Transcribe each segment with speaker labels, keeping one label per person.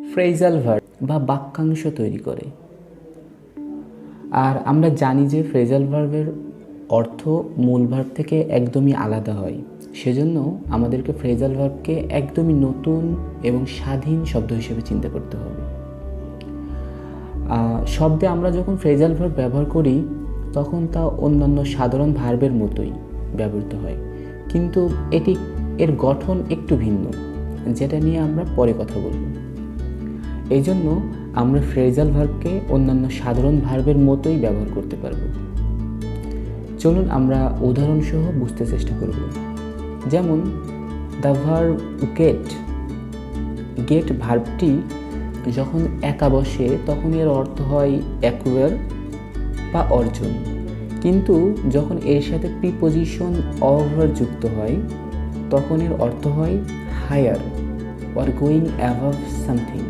Speaker 1: Phrasal verb বা বাক্যাংশ তৈরি করে। আর আমরা জানি যে ফ্রেজাল ভার্বের অর্থ মূল ভার্ব থেকে একদমই আলাদা হয়, সেজন্য আমাদেরকে ফ্রেজাল ভার্বকে একদমই নতুন এবং স্বাধীন শব্দ হিসেবে চিন্তা করতে হবে। শব্দে আমরা যখন ফ্রেজাল ভার্ব ব্যবহার করি তখন তা অন্যান্য সাধারণ ভার্বের মতোই ব্যবহৃত হয়, কিন্তু এর গঠন একটু ভিন্ন, যেটা নিয়ে আমরা পরে কথা বলব। এই জন্য আমরা ফ্রেজাল ভার্বকে অন্যান্য সাধারণ ভার্বের মতোই ব্যবহার করতে পারব। চলুন আমরা উদাহরণসহ বুঝতে চেষ্টা করব। যেমন দ্য ভার্ব গেট। গেট ভার্বটি যখন একা বসে তখন এর অর্থ হয় অ্যাকুয়ার বা অর্জন, কিন্তু যখন এর সাথে প্রিপোজিশন ওভার যুক্ত হয় তখন এর অর্থ হয় higher or going above something,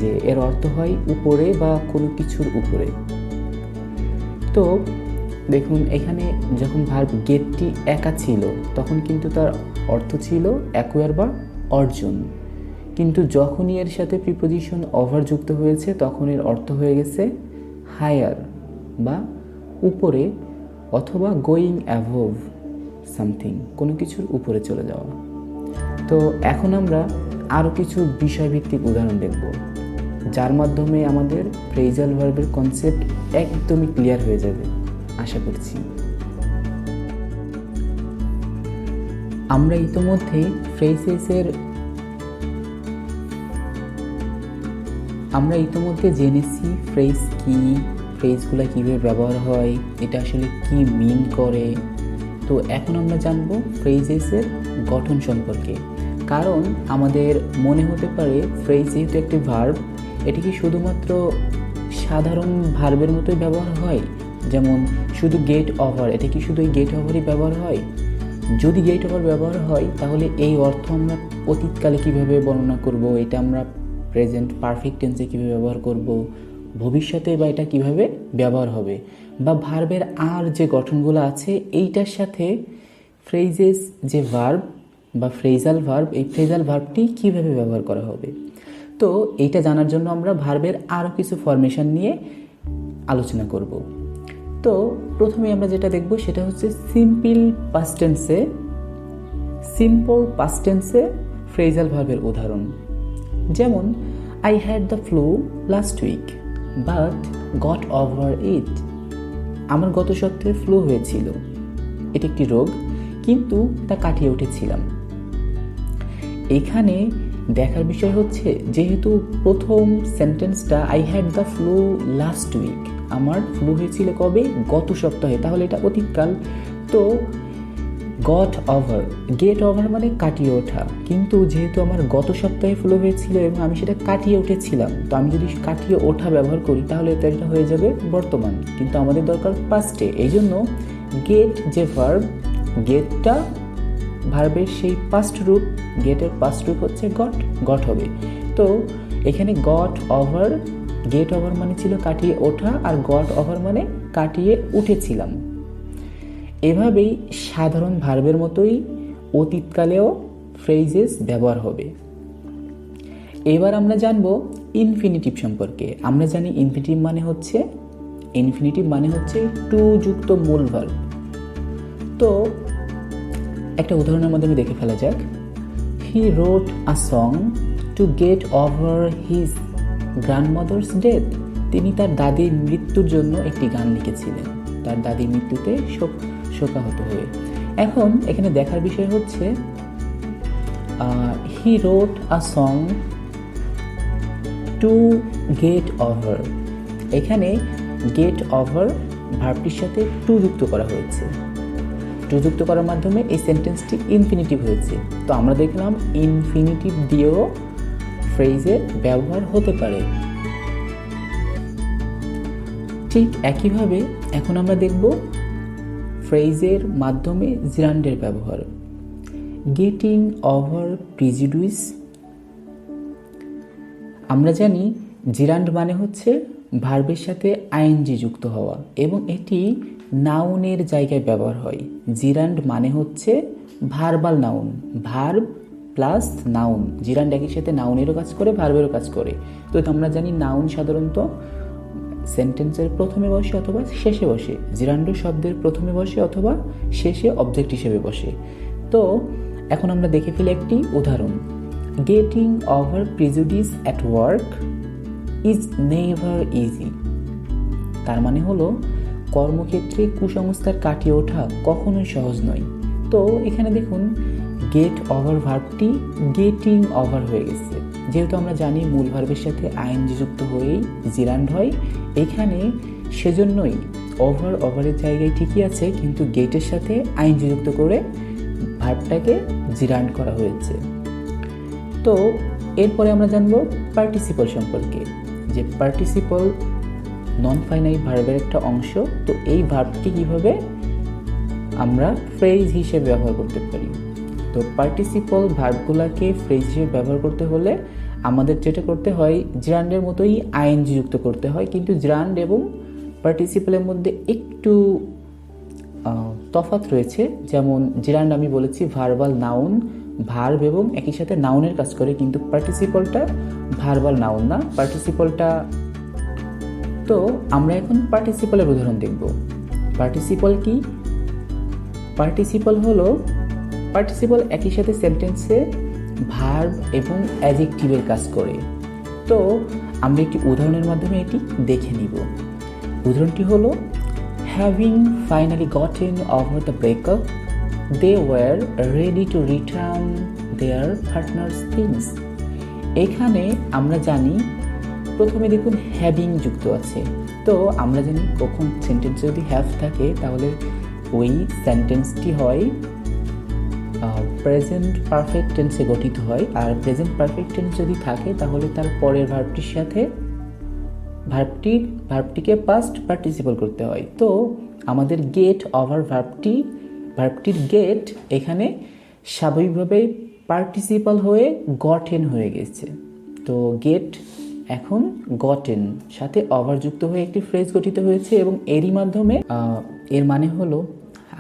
Speaker 1: যে এর অর্থ হয় উপরে বা কোনো কিছুর উপরে। তো দেখুন, এখানে যখন ভার্ব গেটটি একা ছিল তখন কিন্তু তার অর্থ ছিল অ্যাকুয়ার বা অর্জন, কিন্তু যখনই এর সাথে প্রিপোজিশন ওভার যুক্ত হয়েছে তখন এর অর্থ হয়ে গেছে হায়ার বা উপরে, অথবা গোয়িং অ্যাভভ সামথিং, কোনো কিছুর উপরে চলে যাওয়া। তো এখন আমরা আরও কিছু বিষয়ভিত্তিক উদাহরণ দেখব, যার মাধ্যমে আমাদের ফ্রেজাল ভার্বের কনসেপ্ট একদমই ক্লিয়ার হয়ে যাবে আশা করছি। আমরা ইতোমধ্যে জেনেছি ফ্রেজ কি, ফ্রেজগুলো কীভাবে ব্যবহার হয়, এটা আসলে কি মিন করে। তো এখন আমরা জানব ফ্রেজেসের গঠন সম্পর্কে, কারণ আমাদের মনে হতে পারে ফ্রেজ যেহেতু একটি ভার্ব, এটি কি শুধুমাত্র সাধারণ ভার্বের মতোই ব্যবহার হয়, যেমন শুধু গেট ওভার, এটা কি শুধু এই গেট ওভারই ব্যবহার হয়? যদি গেট ওভার ব্যবহার হয় তাহলে এই অর্থ আমরা অতীতকালে কিভাবে বর্ণনা করব, এটা আমরা প্রেজেন্ট পারফেক্ট টেন্সে কীভাবে ব্যবহার করব, ভবিষ্যতে বা এটা কীভাবে ব্যবহার হবে, বা ভার্বের আর যে গঠনগুলো আছে এইটার সাথে ফ্রেজেস যে ভার্ব বা ফ্রেজাল ভার্ব, এই ফ্রেজাল ভার্বটি কীভাবে ব্যবহার করা হবে। তো এইটা জানার জন্য আমরা ভার্বের আরও কিছু ফরমেশন নিয়ে আলোচনা করব। তো প্রথমে আমরা যেটা দেখব সেটা হচ্ছে সিম্পল পাস্ট টেন্সে ফ্রেজাল ভার্বের উদাহরণ। যেমন I had the flu last week but got over it. আমার গত সপ্তাহে ফ্লু হয়েছিল, এটি একটি রোগ, কিন্তু তা কাটিয়ে উঠেছিলাম। এখানে দেখার বিষয় হচ্ছে, যেহেতু প্রথম সেন্টেন্সটা I had the flu last week, আমার ফ্লু হয়েছিল কবে? গত সপ্তাহে, তাহলে এটা অতীতকাল। তো গেট ওভার মানে কাটিয়ে ওঠা, কিন্তু যেহেতু আমার গত সপ্তাহে ফ্লু হয়েছিল এবং আমি সেটা কাটিয়ে উঠেছিলাম, তো আমি যদি কাটিয়ে ওঠা ব্যবহার করি তাহলে এটা হয়ে যাবে বর্তমান, কিন্তু আমাদের দরকার পাস্টে। এই জন্য গেট যে ভার্ব, গেটটা ভার্বের সেই পাস্ট রূপ, গেটের পাস্ট রূপ হচ্ছে গট হবে। তো এখানে গেট ওভার মানে ছিল কাটিয়ে ওঠা, আর গট ওভার মানে কাটিয়ে উঠেছিলাম। এভাবেই সাধারণ ভার্বের মতোই অতীতকালেও ফ্রেজেস ব্যবহার হবে। এবার আমরা জানব ইনফিনিটিভ সম্পর্কে। আমরা জানি ইনফিনিটিভ মানে হচ্ছে টু যুক্ত মূল ভার্ব। তো একটা উদাহরণের মাধ্যমে দেখে ফেলা যাক। He wrote a song to get over his grandmother's death. তিনি তার দাদির মৃত্যুর জন্য একটি গান লিখেছিলেন, তার দাদির মৃত্যুতে শোকাহত হয়ে। এখন এখানে দেখার বিষয় হচ্ছে he wrote a song to get over. এখানে গেট ওভার ভার্বটির সাথে টু যুক্ত করা হয়েছে। টু যুক্ত করার মাধ্যমে এই সেন্টেন্সটি ইনফিনিটিভ হয়েছে। তো আমরা দেখলাম ইনফিনিটিভ দিয়েও ফ্রেজের ব্যবহার হতে পারে। ঠিক একইভাবে এখন আমরা দেখব ফ্রেজের মাধ্যমে জিরান্ডের ব্যবহার। Getting over prejudice. আমরা জানি জিরান্ড মানে হচ্ছে ভার্বের সাথে আইএনজি যুক্ত হওয়া, এবং এটি নাউনের জায়গায় ব্যবহার হয়। জিরান্ড মানে হচ্ছে verbal noun, verb plus noun, জিরান্ড একই সাথে নাউনেরও কাজ করে, ভার্বেরও কাজ করে। তো আমরা জানি নাউন সাধারণত সেন্টেন্সের প্রথমে বসে অথবা শেষে বসে, জিরান্ডো শব্দের প্রথমে বসে অথবা শেষে অবজেক্ট হিসেবে বসে। তো এখন আমরা দেখে ফেলি একটি উদাহরণ। Getting over prejudice at work is never easy. তার মানে হলো কর্মক্ষেত্রে কুসংস্কার কাটিয়ে ওঠা কখনোই সহজ নয়। তো এখানে দেখুন গেট ওভার ভার্বটি গেটিং ওভার হয়ে গেছে, যেহেতু আমরা জানি মূল ভার্বের সাথে আইএনজি যুক্ত হয়েই জিরান্ড হয়, এখানে সেজন্যই ওভারের জায়গায় ঠিকই আছে, কিন্তু গেটের সাথে আইএনজি যুক্ত করে ভার্বটাকে জিরান্ড করা হয়েছে। তো এরপরে আমরা জানবো পার্টিসিপল সম্পর্কে, যে পার্টিসিপল নন ফাইনাইট ভার্বের একটা অংশ। তো এই ভার্বটি কিভাবে আমরা ফ্রেজ হিসেবে ব্যবহার করতে পারি। তো পার্টিসিপল ভার্বগুলোকে ফ্রেজ হিসেবে ব্যবহার করতে হলে আমাদের যেটা করতে হয়, জিরান্ডের মতোই আইএনজি যুক্ত করতে হয়, কিন্তু জিরান্ড এবং পার্টিসিপলের মধ্যে একটু তফাৎ রয়েছে। যেমন জিরান্ড আমি বলেছি ভার্বাল নাউন, ভার্ব এবং একই সাথে নাউনের কাজ করে, কিন্তু পার্টিসিপলটা ভার্বাল নাউন না, পার্টিসিপলটা। তো আমরা এখন পার্টিসিপলের উদাহরণ দেখব। পার্টিসিপল কি? পার্টিসিপল একই সাথে সেন্টেন্সে ভার্ব এবং অ্যাডজেক্টিভের কাজ করে। তো আমরা একটি উদাহরণের মাধ্যমে এটি দেখে নিব। উদাহরণটি হলো having finally gotten over the breakup they were ready to return their partners things. এখানে আমরা জানি প্রথমে দেখুন হ্যাভিং যুক্ত আছে। তো আমরা জানি কখন সেন্টেন্সে যদি হ্যাভ থাকে তাহলে ওই সেন্টেন্সটি হয় প্রেজেন্ট পারফেক্ট টেন্সে গঠিত হয়, আর প্রেজেন্ট পারফেক্ট টেন্স যদি থাকে তাহলে তার পরের ভার্বটির সাথে ভার্বটিকে পাস্ট পার্টিসিপল করতে হয়। তো আমাদের গেট ওভার ভার্বটির গেট এখানে স্বাভাবিকভাবে পার্টিসিপাল হয়ে গটেন হয়ে গেছে। তো গেট এখন গটেন সাথে ওভার যুক্ত হয়ে একটি ফ্রেজ গঠিত হয়েছে, এবং এরই মাধ্যমে এর মানে হলো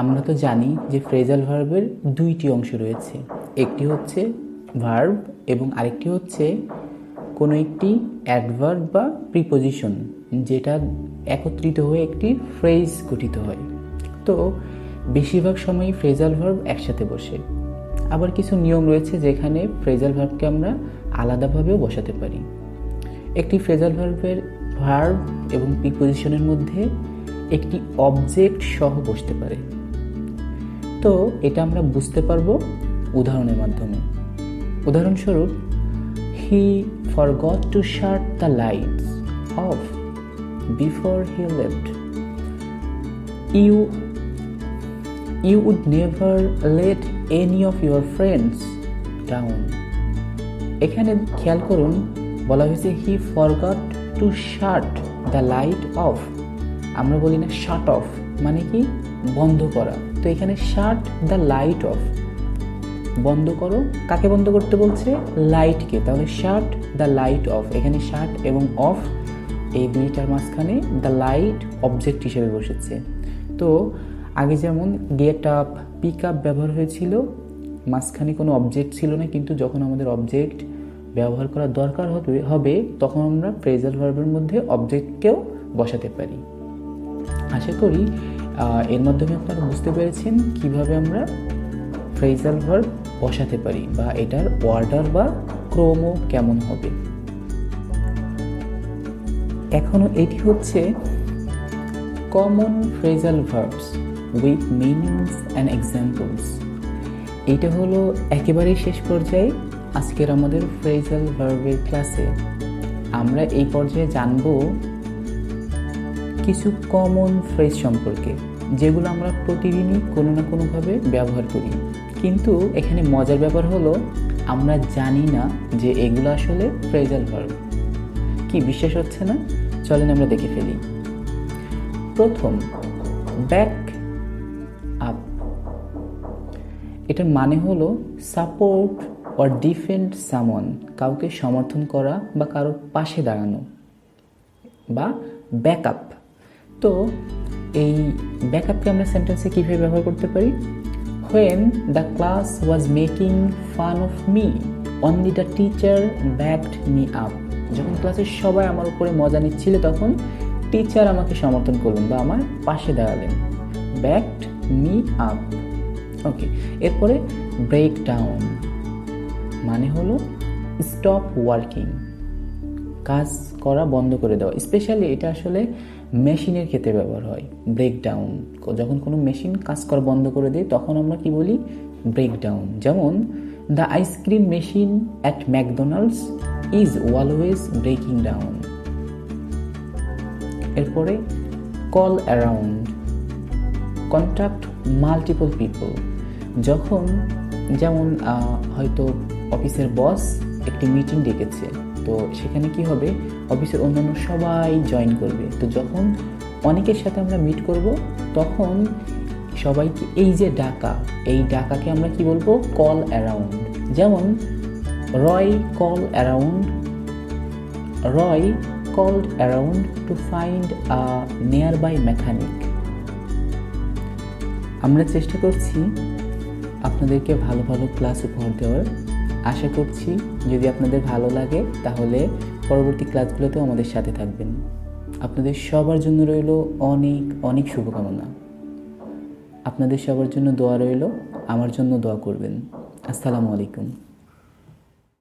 Speaker 1: আমরা তো জানি যে ফ্রেজাল ভার্বের দুইটি অংশ রয়েছে, একটি হচ্ছে ভার্ব এবং আরেকটি হচ্ছে কোনো একটি অ্যাডভার্ব বা প্রিপোজিশন, যেটা একত্রিত হয়ে একটি ফ্রেজ গঠিত হয়। তো বেশিরভাগ সময়ই ফ্রেজাল ভার্ব একসাথে বসে। আবার কিছু নিয়ম রয়েছে যেখানে ফ্রেজাল ভার্বকে আমরা আলাদাভাবেও বসাতে পারি। একটি ফ্রেজাল ভার্বের ভার্ব এবং প্রিপোজিশনের মধ্যে একটি অবজেক্ট সহ বসতে পারে। তো এটা আমরা বুঝতে পারবো উদাহরণের মাধ্যমে। উদাহরণস্বরূপ, he forgot to shut the lights off before he left. You would never let any of your friends down. এখানে খেয়াল করুন, বলা হয়েছে he forgot to shut the light off. আমরা বলি না শাট অফ মানে কি বন্ধ করা, তো এখানে শাট দ্য লাইট অফ, বন্ধ করো। কাকে বন্ধ করতে বলছে? লাইটকে। তাহলে শাট দ্য লাইট অফ, এখানে শাট এবং অফ এই দুইটার মাঝখানে দ্য লাইট অবজেক্ট হিসেবে বসেছে। তো আগে যেমন গেট আপ, পিক আপ ব্যবহার হয়েছিল, মাঝখানে কোনো অবজেক্ট ছিল না, কিন্তু যখন আমাদের অবজেক্ট ব্যবহার করার দরকার হবে তখন আমরা ফ্রেজাল ভার্বের মধ্যে অবজেক্টকেও বসাতে পারি। আশা করি এর মাধ্যমে আপনারা বুঝতে পেরেছেন কিভাবে আমরা ফ্রেজাল ভার্ব বসাতে পারি বা এটার অর্ডার বা ক্রম কেমন হবে। এখনো এটি হচ্ছে common phrasal verbs with meanings and examples. এটা হলো একেবারেই শেষ পর্যায়ে আজকের আমাদের ফ্রেজাল ভার্বের ক্লাসে। আমরা এই পর্যায়ে জানব কিছু কমন ফ্রেজ সম্পর্কে, যেগুলো আমরা প্রতিদিনই কোনো না কোনোভাবে ব্যবহার করি, কিন্তু এখানে মজার ব্যাপার হলো আমরা জানি না যে এগুলো আসলে ফ্রেজাল ভার্ব। কি বিশ্বাস হচ্ছে না? চলেন আমরা দেখে ফেলি। প্রথম, ব্যাক আপ। এটার মানে হলো সাপোর্ট অর ডিফেন্ড সামওয়ান, কাউকে সমর্থন করা বা কারোর পাশে দাঁড়ানো, বা ব্যাকআপ। তো এই ব্যাকআপকে আমরা সেন্টেন্সে কীভাবে ব্যবহার করতে পারি? when the class was making fun of me, only the teacher backed me up. যখন ক্লাসের সবাই আমার উপরে মজা নিচ্ছিল তখন টিচার আমাকে সমর্থন করলেন বা আমার পাশে দাঁড়ালেন। backed me up. ওকে, এরপরে ব্রেক ডাউন মানে হলো স্টপ ওয়ার্কিং, কাজ করা বন্ধ করে দেওয়া। স্পেশালি এটা আসলে মেশিনের ক্ষেত্রে ব্যবহার হয়। ব্রেক ডাউন, যখন কোনো মেশিন কাজ করা বন্ধ করে দেয় তখন আমরা কি বলি? Break down. যেমন the ice cream machine at McDonald's is always breaking down. এরপরে call around, contact multiple people. যখন যেমন হয়তো অফিসের বস একটি মিটিং ডেকেছে, তো সেখানে কি হবে? অফিসের অন্যান্য সবাই জয়েন করবে। তো যখন অনেকের সাথে আমরা মিট করব তখন সবাইকে এই যে ডাকা, এই ডাকাকে আমরা কি বলবো? Call around. যেমন Roy call around, Roy called around to find a nearby mechanic. আমরা চেষ্টা করছি আপনাদেরকে ভালো ভালো ক্লাস উপহার দেওয়ার। আশা করছি যদি আপনাদের ভালো লাগে তাহলে পরবর্তী ক্লাসগুলোতেও আমাদের সাথে থাকবেন। আপনাদের সবার জন্য রইল অনেক অনেক শুভকামনা। আপনাদের সবার জন্য দোয়া রইল, আমার জন্য দোয়া করবেন। আসসালামু আলাইকুম।